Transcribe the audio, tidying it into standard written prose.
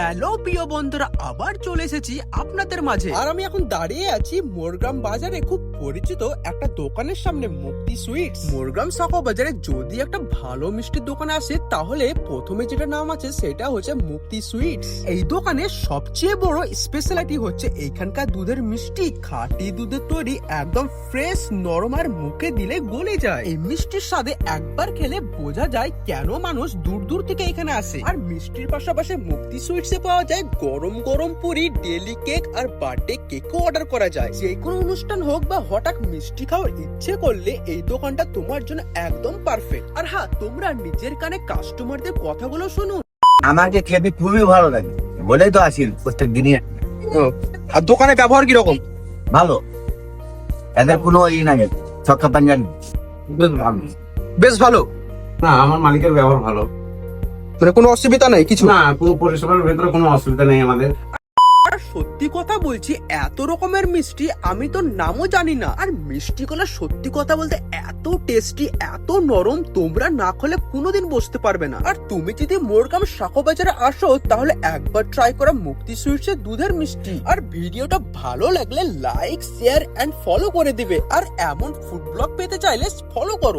Hello প্রিয় বন্ধুরা, আবার চলে এসেছি আপনাদের মাঝে। আর আমি এখন দাঁড়িয়ে আছি মোরগ্রাম বাজারে খুব পরিচিত একটা দোকানের সামনে, মুক্তি সুইটস। মোরগ্রাম শাখা বাজারে যদি একটা ভালো মিষ্টির দোকান আসে তাহলে প্রথমে যেটা নাম আছে সেটা হচ্ছে মুক্তি সুইটস। এই দোকানে সবচেয়ে বড় স্পেশালিটি হচ্ছে এইখানকার দুধের মিষ্টি। খাঁটি দুধের তৈরি, একদম ফ্রেশ, নরম, আর মুখে দিলে গলে যায়। এই মিষ্টির স্বাদে একবার খেলে বোঝা যায় কেন মানুষ দূর দূর থেকে এখানে আসে। আর মিষ্টির পাশাপাশি মুক্তি সুইটসে পাওয়া যায় গরম গরম পুরি, ডেলি কেক আর বার্থডে কেকও অর্ডার করা যায়। যে কোনো অনুষ্ঠান হোক বা হঠাৎ মিষ্টি খাওয়ার ইচ্ছে করলে এই দোকানটা তোমার জন্য একদম পারফেক্ট। আর হ্যাঁ, তোমরা নিজের কানে কাস্টমারদের কথাগুলো শুনুন। আমাকে খেতে খুবই ভালো লাগে বলেই তো আসি প্রত্যেক দিনই। আর দোকানে ব্যবহার কিরকম? ভালো, এদের কোনো ই নাই, ছক্কা পাঞ্জাবি বেশ ভালো। বেশ ভালো, না আমার মালিকের ব্যবহার ভালো, মানে কোনো অসুবিধা নাই কিছু? না পুরো পরিষেবার ভেতরে কোনো অসুবিধা নেই আমাদের। আর সত্যি কথা বলছি, এত রকমের মিষ্টি আমি তো নামও জানি না। আর মিষ্টিগুলো সত্যি কথা বলতে এত টেস্টি, এত নরম, তোমরা না খেলে কোনোদিন বসতে পারবে না। আর তুমি যদি মোরগ্রাম শাখা বাজারে আসো তাহলে একবার ট্রাই করা মুক্তি সুইটসের দুধের মিষ্টি। আর ভিডিওটা ভালো লাগলে লাইক, শেয়ার এন্ড ফলো করে দিবে। আর এমন ফুড ব্লগ পেতে চাইলে ফলো করো।